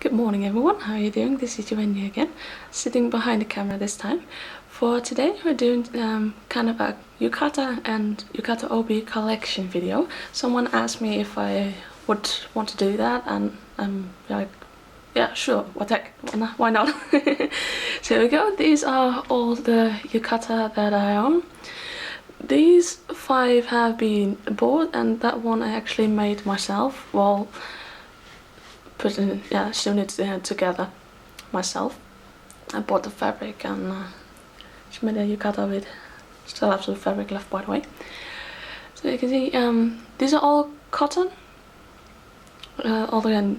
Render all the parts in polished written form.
Good morning everyone, how are you doing? This is Giovanni again, sitting behind the camera this time. For today we're doing kind of a Yukata and Yukata Obi collection video. Someone asked me if I would want to do that, and I'm like, yeah, sure, what the heck, why not? So here we go, these are all the Yukata that I own. These 5 have been bought, and that one I actually made myself. Well, sewn it together myself. I bought the fabric and just made a yukata with it. Still have some fabric left, by the way. So you can see these are all cotton. Although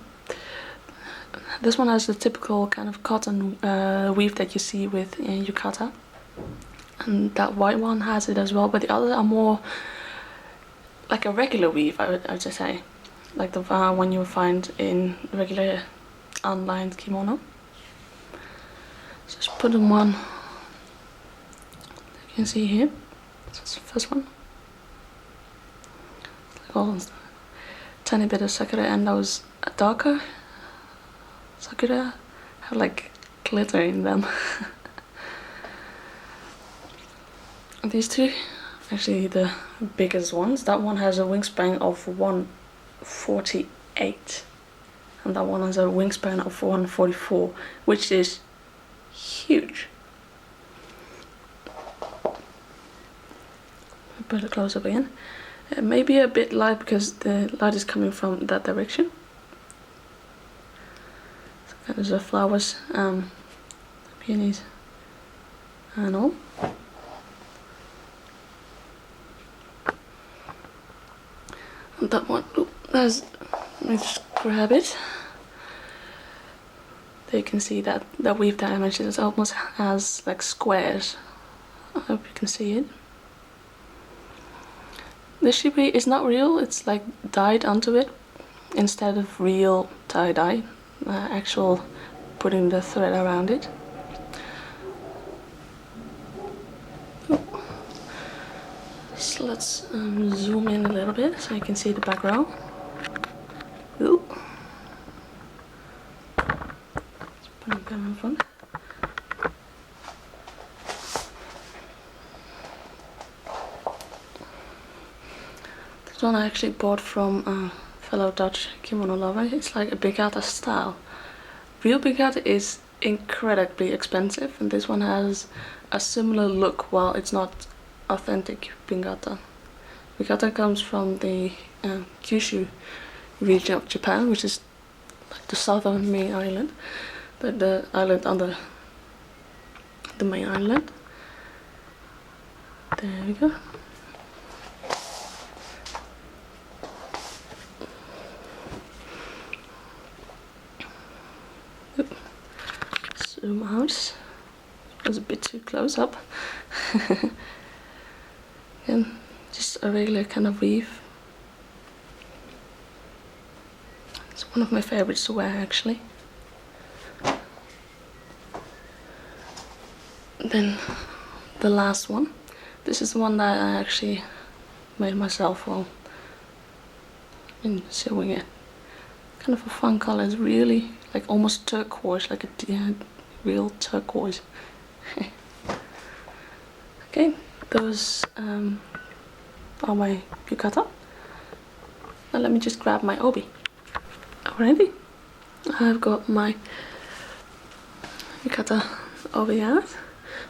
this one has the typical kind of cotton weave that you see with yukata, and that white one has it as well, but the others are more like a regular weave, I would just say, like the one you find in regular online kimono. So just put them on. You can see here. That's the first one. Like all tiny bit of sakura, and those darker sakura have like glitter in them. These two, actually the biggest ones. That one has a wingspan of 148, and that one has a wingspan of 144, which is huge. Put it close up again. It may be a bit light because the light is coming from that direction. So there's the flowers, peonies, and all. And that one, let me just grab it. There you can see that the weave dimension is almost has like squares. I hope you can see it. The shibi is not real, it's like dyed onto it instead of real tie-dye, actual putting the thread around it. So let's zoom in a little bit so you can see the back row. Ooh. Let's put the camera in front. This one I actually bought from a fellow Dutch kimono lover. It's like a bigata style. Real bigata is incredibly expensive, and this one has a similar look while it's not authentic bigata. Bigata comes from the Kyushu region of Japan, which is like the southern main island, the island under the main island. There we go. Zoom out. It was a bit too close up. And just a regular kind of weave. It's one of my favorites to wear, actually. Then the last one. This is the one that I actually made myself while in sewing it. Kind of a fun color. It's really like almost turquoise, like a real turquoise. Okay, those are my yukata. Now let me just grab my obi. Alrighty, I've got my yukata obi out.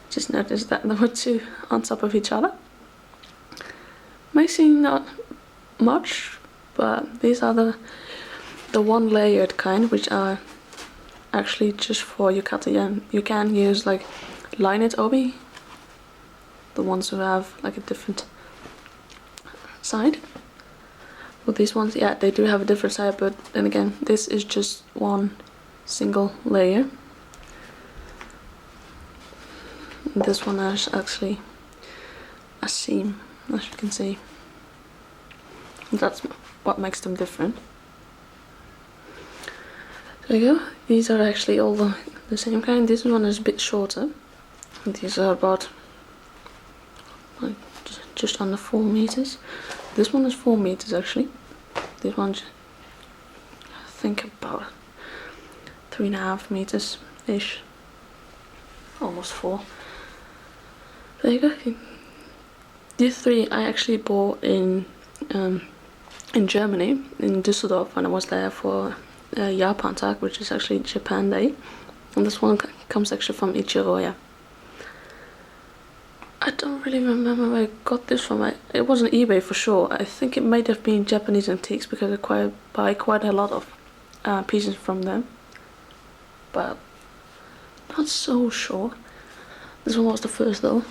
Just noticed that there were 2 on top of each other. May seem not much, but these are the one layered kind, which are actually just for yukata. You can use like line-it obi, the ones who have like a different side. Well, these ones, yeah, they do have a different side, but then again, this is just one single layer. And this one has actually a seam, as you can see. And that's what makes them different. There you go. These are actually all the same kind. This one is a bit shorter. And these are about like just under 4 meters. This one is 4 meters actually. This one's, I think, about 3.5 meters ish, almost 4. There you go. These 3 I actually bought in Germany, in Düsseldorf, when I was there for Japan Tag, which is actually Japan Day. And this one comes actually from Ichiroya. I don't really remember where I got this from. It wasn't eBay for sure. I think it might have been Japanese Antiques because I buy quite a lot of pieces from them. But not so sure. This one was the first though.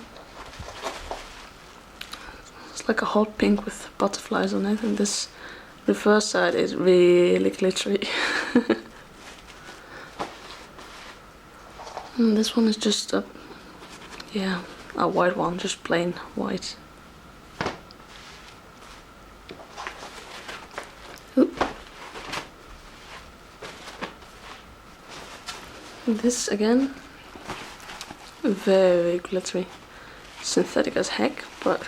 It's like a hot pink with butterflies on it, and this reverse side is really glittery. And this one is just a white one, just plain white. Oop. This again, very glittery, synthetic as heck, but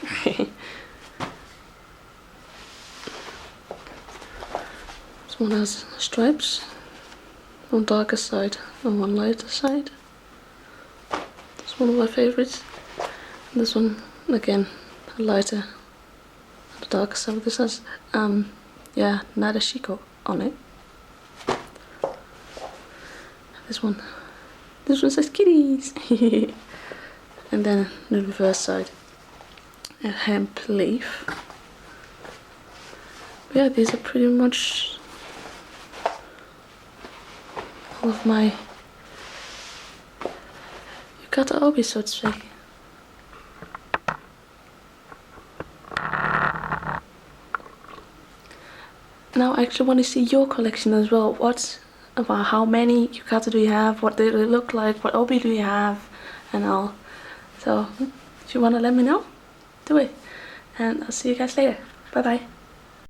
this one has stripes, one darker side and one lighter side. It's one of my favorites. And this one again, a lighter and a darker side. This has Nadeshiko on it. This one says kitties. And then the reverse side, a hemp leaf. But yeah, these are pretty much all of my Yukata obi, so to say. Now I actually want to see your collection as well. How many Yukata do you have? What do they look like? What obi do you have? And all. So if you want to let me know, do it. And I'll see you guys later. Bye bye.